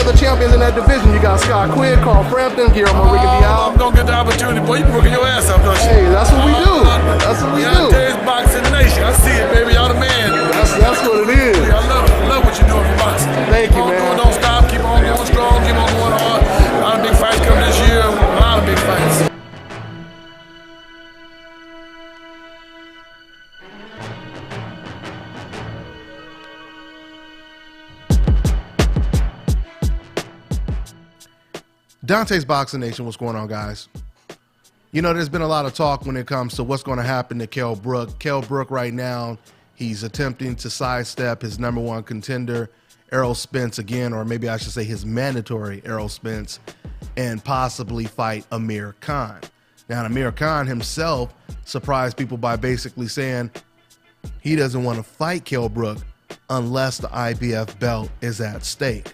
other champions in that division. You got Scott Quinn, Carl Frampton, Guillermo Rigondeaux. I'm gonna get the opportunity, boy. You working your ass off, don't you? Hey, that's what we do. That's what we do. Dante's Boxing Nation. I see it, baby. Y'all the man. That's what it is. I love what you're doing for boxing. Thank you, man. Don't stop. Keep on going strong. Keep on going hard. A lot of big fights coming this year. A lot of big fights. Dante's Boxing Nation, what's going on, guys? You know, there's been a lot of talk when it comes to what's going to happen to Kell Brook. Kell Brook right now, he's attempting to sidestep his number one contender, Errol Spence, again, or maybe I should say his mandatory Errol Spence, and possibly fight Amir Khan. Now, Amir Khan himself surprised people by basically saying he doesn't want to fight Kell Brook unless the IBF belt is at stake.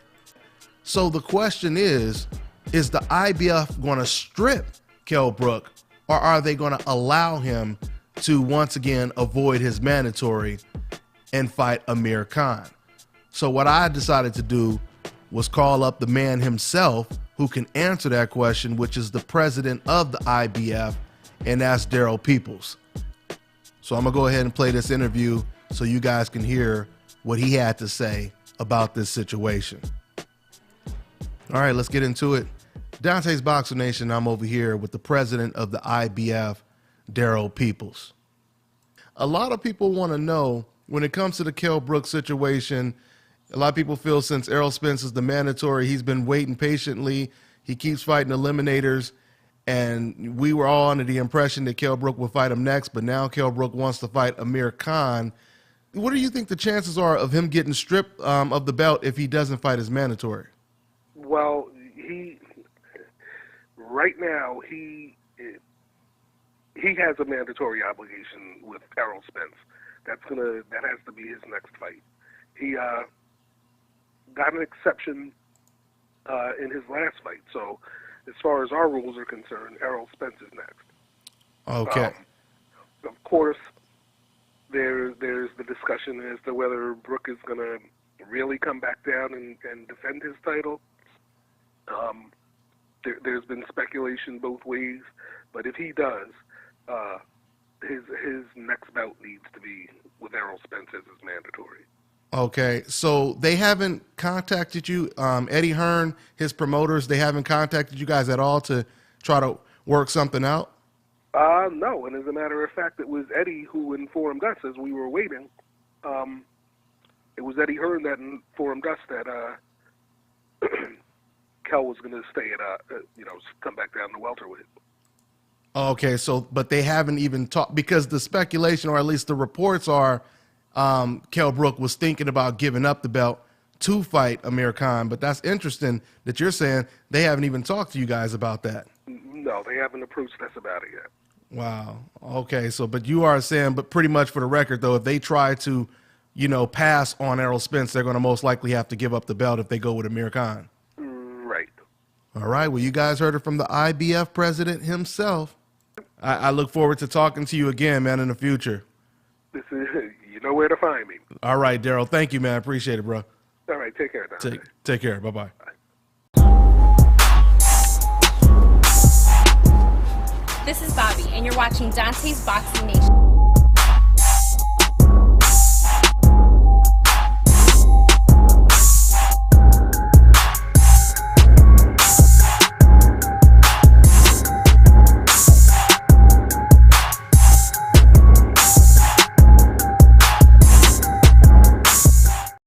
So the question is the IBF going to strip Kell Brook, or are they going to allow him to once again avoid his mandatory and fight Amir Khan? So what I decided to do was call up the man himself who can answer that question, which is the president of the IBF, and that's Daryl Peoples. So I'm gonna go ahead and play this interview so you guys can hear what he had to say about this situation. All right, let's get into it. Dante's Boxing Nation, I'm over here with the president of the IBF, Daryl Peoples. A lot of people want to know, when it comes to the Kell Brook situation, a lot of people feel since Errol Spence is the mandatory, he's been waiting patiently. He keeps fighting eliminators, and we were all under the impression that Kell Brook would fight him next, but now Kell Brook wants to fight Amir Khan. What do you think the chances are of him getting stripped of the belt if he doesn't fight his mandatory? Well, right now, he has a mandatory obligation with Errol Spence. That has to be his next fight. He got an exception in his last fight. So, as far as our rules are concerned, Errol Spence is next. Okay. Of course, there's the discussion as to whether Brook is going to really come back down and defend his title. There's been speculation both ways, but if he does, his next bout needs to be with Errol Spence as his mandatory. Okay, so they haven't contacted you, Eddie Hearn, his promoters, they haven't contacted you guys at all to try to work something out? No, and as a matter of fact, it was Eddie who informed us as we were waiting. It was Eddie Hearn that informed us that Kell was going to stay at, come back down to welterweight. Okay, so, but they haven't even talked, because the speculation, or at least the reports are, Kell Brook was thinking about giving up the belt to fight Amir Khan, but that's interesting that you're saying they haven't even talked to you guys about that. No, they haven't approached us about it yet. Wow. Okay, so, but you are saying, but pretty much for the record, though, if they try to, pass on Errol Spence, they're going to most likely have to give up the belt if they go with Amir Khan. Right. All right, well, you guys heard it from the IBF president himself. I look forward to talking to you again, man, in the future. You know where to find me. All right, Daryl. Thank you, man. Appreciate it, bro. All right, take care, Dante. Take care. Bye-bye. This is Bobby, and you're watching Dante's Boxing Nation.